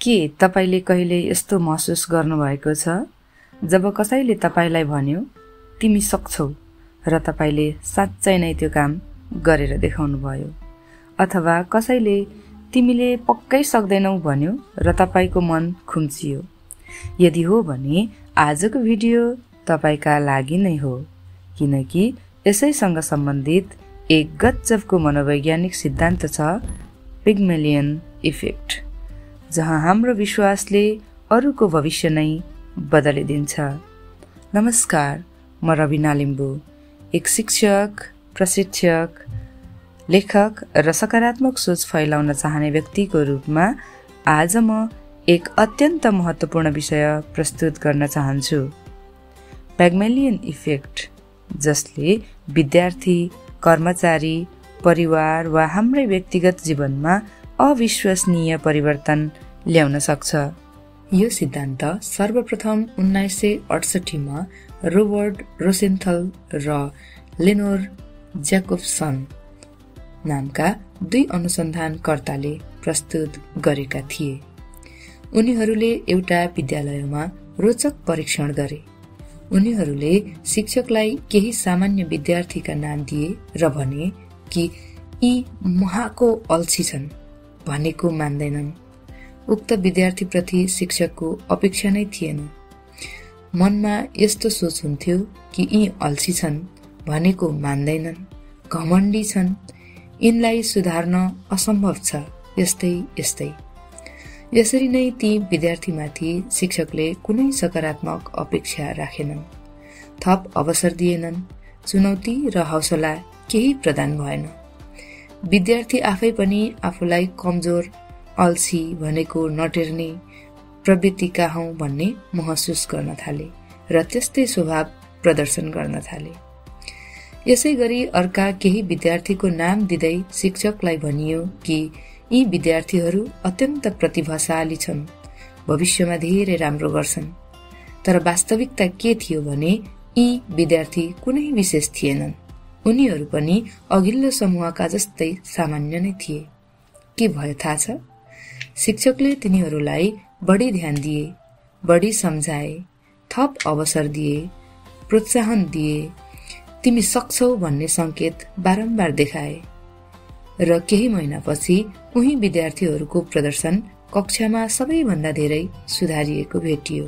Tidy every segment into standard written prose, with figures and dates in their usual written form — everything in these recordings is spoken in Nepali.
के तपाईले कहिले यस्तो महसुस गर्नुभएको छ जब कसैले तपाईलाई भन्यो तिमी सक्छौ र तपाईले साच्चै नै त्यो काम गरेर देखाउनु भयो, अथवा कसैले तिमीले पक्कै सक्दैनौ भन्यो र तपाईको मन खुम्चियो? यदि हो भने आजको भिडियो तपाईका लागि नै हो, किनकि यसैसँग सम्बन्धित एक गजबको मनोवैज्ञानिक सिद्धान्त छ, पिग्मेलियन इफेक्ट, जहाँ हाम्रो विश्वासले अरूको भविष्य नै बदलिदिन्छ। नमस्कार, म रबिना लिम्बू, एक शिक्षक, प्रशिक्षक, लेखक र सकारात्मक सोच फैलाउन चाहने व्यक्तिको रूपमा आज म एक अत्यन्त महत्त्वपूर्ण विषय प्रस्तुत गर्न चाहन्छु, पिग्मेलियन इफेक्ट, जसले विद्यार्थी, कर्मचारी, परिवार वा हाम्रै व्यक्तिगत जीवनमा अविश्वसनीय परिवर्तन ल्याउन सक्छ। यो सिद्धान्त सर्वप्रथम 1968 मा रोबर्ट रोसेन्थल र लेनोर ज्याकोब्सन नामका दुई अनुसन्धानकर्ताले प्रस्तुत गरेका थिए। उनीहरूले एउटा विद्यालयमा रोचक परीक्षण गरे। उनीहरूले शिक्षकलाई केही सामान्य विद्यार्थीका नाम दिए र भने कि यी महाको अल्छी छन्, भनेको मान्दैनन्। उक्त विद्यार्थीप्रति शिक्षकको अपेक्षा नै थिएन। मनमा यस्तो सोच हुन्थ्यो कि यी अल्छी छन्, भनेको मान्दैनन्, घमण्डी छन्, यिनलाई सुधार्न असम्भव छ, यस्तै। यसरी नै ती विद्यार्थीमाथि शिक्षकले कुनै सकारात्मक अपेक्षा राखेनन्, थप अवसर दिएनन्, चुनौती र हौसला केही प्रदान भएन। विद्यार्थी आफै पनि आफूलाई कमजोर, अल्छी, भनेको नटेर्ने प्रवृत्तिका हौं भन्ने महसुस गर्न थाले र त्यस्तै स्वभाव प्रदर्शन गर्न थाले। यसै गरी अर्का केही विद्यार्थीको नाम दिँदै शिक्षकलाई भनियो कि यी विद्यार्थीहरू अत्यन्त प्रतिभाशाली छन्, भविष्यमा धेरै राम्रो गर्छन्। तर वास्तविकता के थियो भने यी विद्यार्थी कुनै विशेष थिएनन्। उनीहरू पनि अघिल्लो समूहका जस्तै सामान्य नै थिए। के भयो थाहा छ? शिक्षकले तिनीहरूलाई बढी ध्यान दिए, बढी सम्झाए, थप अवसर दिए, प्रोत्साहन दिए, तिमी सक्छौ भन्ने संकेत बारम्बार देखाए र केही महिनापछि उही विद्यार्थीहरूको प्रदर्शन कक्षामा सबैभन्दा धेरै सुधारिएको भेटियो।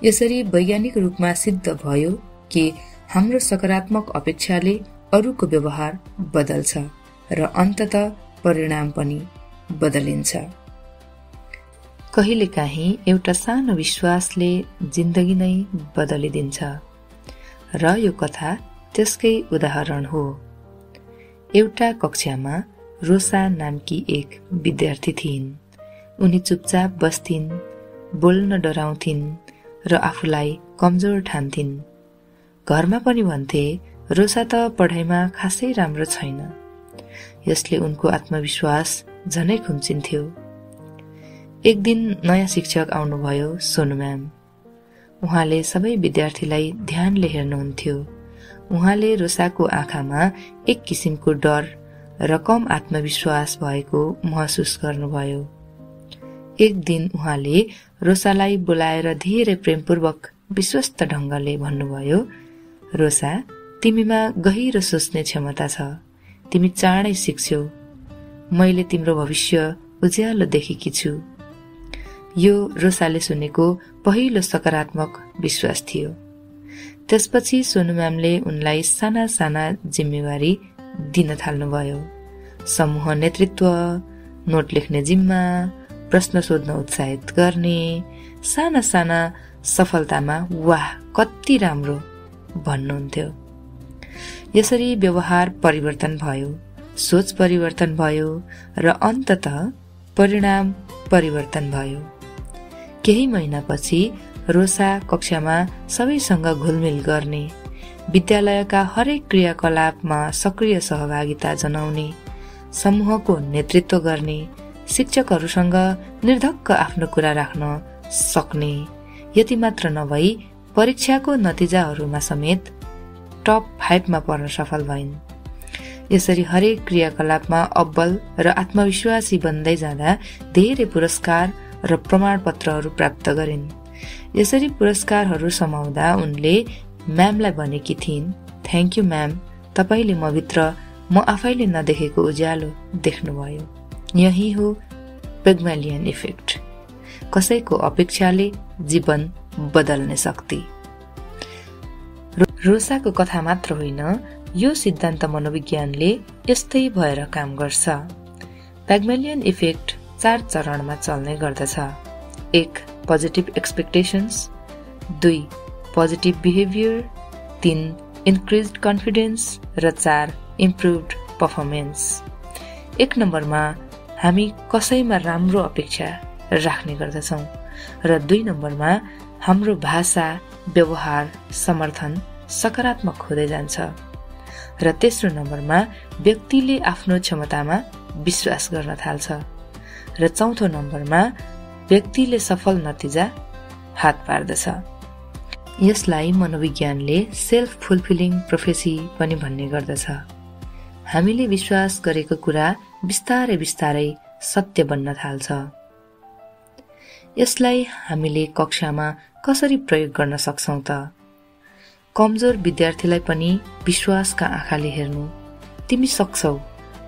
यसरी वैज्ञानिक रूपमा सिद्ध भयो कि हाम्रो सकारात्मक अपेक्षाले अरूको व्यवहार बदल्छ र अन्ततः परिणाम पनि बदलिन्छ। कहिलेकाहीँ एउटा सानो विश्वासले जिन्दगी नै बदलिदिन्छ र यो कथा त्यसकै उदाहरण हो। एउटा कक्षामा रोसा नामकी एक विद्यार्थी थिइन्। उनी चुपचाप बस्थिन्, बोल्न डराउँथिन् र आफूलाई कमजोर ठान्थिन्। घरमा पनि भन्थे रोसा त पढाइमा खासै राम्रो छैन। यसले उनको आत्मविश्वास झनै खुम्चिन्थ्यो। एक दिन नयाँ शिक्षक आउनुभयो, सोनु म्याम। उहाँले सबै विद्यार्थीलाई ध्यानले हेर्नुहुन्थ्यो। उहाँले रोसाको आँखामा एक किसिमको डर र कम आत्मविश्वास भएको महसुस गर्नुभयो। एक दिन उहाँले रोसालाई बोलाएर धेरै प्रेमपूर्वक विश्वस्त ढंगले भन्नुभयो, रोसा, तिमीमा गहिरो सोच्ने क्षमता छ, तिमी चाँडै सिक्छौ। मैले तिम्रो भविष्य उज्यालो देखेकी छु। यो रोसाले सुनेको पहिलो सकारात्मक विश्वास थियो। त्यसपछि सोनु म्यामले उनलाई साना साना जिम्मेवारी दिन थाल्नुभयो। समूह नेतृत्व, नोट लेख्ने जिम्मा, प्रश्न सोध्न उत्साहित गर्ने, साना साना सफलतामा वाह कति राम्रो भन्नुहुन्थ्यो। यसरी व्यवहार परिवर्तन भयो, सोच परिवर्तन भयो र अन्ततः परिणाम परिवर्तन भयो। केही महिनापछि रोसा कक्षामा सबैसँग घुलमिल गर्ने, विद्यालयका हरेक क्रियाकलापमा सक्रिय सहभागिता जनाउने, समूहको नेतृत्व गर्ने, शिक्षकहरूसँग निर्धक्क आफ्नो कुरा राख्न सक्ने, यति मात्र नभई परीक्षाको नतिजाहरूमा समेत टप 5 मा पर्न सफल भइन्। यसरी हरेक क्रियाकलापमा अब्बल र आत्मविश्वासी बन्दै जाँदा धेरै पुरस्कार र प्रमाणपत्रहरू प्राप्त गरिन्। यसरी पुरस्कारहरू समाउँदा उनले म्यामलाई भनेकी थिइन्, थ्याङ्क यू म्याम, तपाईले मभित्र म आफैले नदेखेको उज्यालो देख्नुभयो। यही हो पिग्मलियन इफेक्ट, कसैको अपेक्षाले जीवन बदल्ने शक्ति। रोसाको कथा मात्र होइन, यो सिद्धान्त मनोविज्ञानले यस्तै भएर काम गर्छ। पिग्मलियन इफेक्ट 4 चरणमा चल्ने गर्दछ। 1. Positive expectations, 2. Positive behaviour, 3. Increased confidence र 4. Improved performance. 1 नम्बरमा हामी कसैमा राम्रो अपेक्षा राख्ने गर्दछौँ र 2 नम्बरमा हाम्रो भाषा, व्यवहार, समर्थन सकारात्मक हुँदै जान्छ र तेस्रो नम्बरमा व्यक्तिले आफ्नो क्षमतामा विश्वास गर्न थाल्छ र चौथो नम्बरमा व्यक्तिले सफल नतिजा हात पार्दछ। यसलाई मनोविज्ञानले सेल्फ फुलफिलिङ प्रोफेसी पनि भन्ने गर्दछ। हामीले विश्वास गरेको कुरा बिस्तारै बिस्तारै सत्य बन्न थाल्छ। यसलाई हामीले कक्षामा कसरी प्रयोग गर्न सक्छौं त? कमजोर विद्यार्थीलाई पनि विश्वासका आँखाले हेर्नु, तिमी सक्छौ,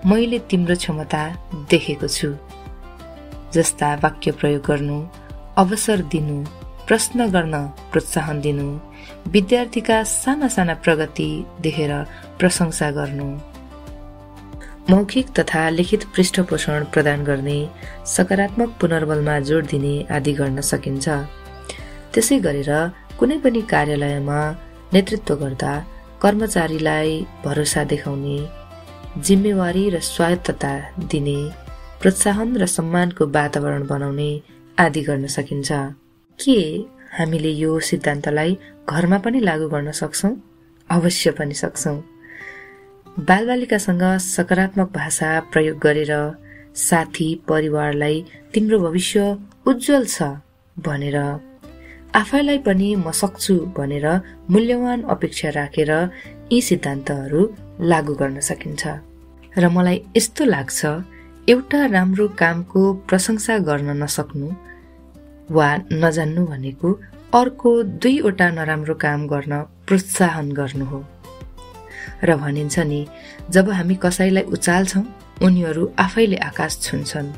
मैले तिम्रो क्षमता देखेको छु जस्ता वाक्य प्रयोग गर्नु, अवसर दिनु, प्रश्न गर्न प्रोत्साहन दिनु, विद्यार्थीका साना साना प्रगति देखेर प्रशंसा गर्नु, मौखिक तथा लिखित पृष्ठपोषण प्रदान गर्ने, सकारात्मक पुनर्बलमा जोड दिने आदि गर्न सकिन्छ। त्यसै गरेर कुनै पनि कार्यालयमा नेतृत्व गर्दा कर्मचारीलाई भरोसा देखाउने, जिम्मेवारी र स्वायत्तता दिने, प्रोत्साहन र सम्मानको वातावरण बनाउने आदि गर्न सकिन्छ। के हामीले यो सिद्धान्तलाई घरमा पनि लागू गर्न सक्छौं? अवश्य पनि सक्छौं। बालबालिकासँग सकारात्मक भाषा प्रयोग गरेर साथी, परिवारलाई तिम्रो भविष्य उज्जवल छ भनेर, आफैलाई पनि म सक्छु भनेर मूल्यवान अपेक्षा राखेर यी सिद्धान्तहरू लागू गर्न सकिन्छ। र मलाई यस्तो लाग्छ, एउटा राम्रो कामको प्रशंसा गर्न नसक्नु वा नजान्नु भनेको अर्को 2 वटा नराम्रो काम गर्न प्रोत्साहन गर्नु हो। र भनिन्छ नि, जब हामी कसैलाई उचाल्छौं उनीहरू आफैले आकाश छुन्छन्।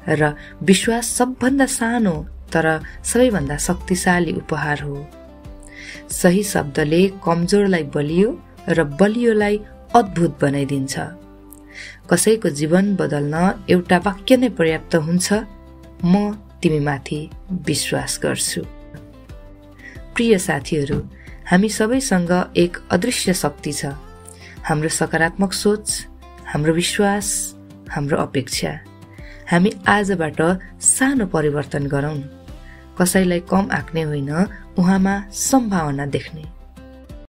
र विश्वास सबभन्दा सानो तर सबैभन्दा शक्तिशाली उपहार हो। सही शब्दले कमजोरलाई बलियो र बलियोलाई अद्भुत बनाइदिन्छ। कसैको जीवन बदल्न एउटा वाक्य नै पर्याप्त हुन्छ, म तिमीमाथि विश्वास गर्छु। प्रिय साथीहरू, हामी सबैसँग एक अदृश्य शक्ति छ। हाम्रो सकारात्मक सोच, हाम्रो विश्वास, हाम्रो अपेक्षा। हामी आजबाट सानो परिवर्तन गरौं। कसैलाई कम आँक्ने होइन, उहाँमा सम्भावना देख्ने।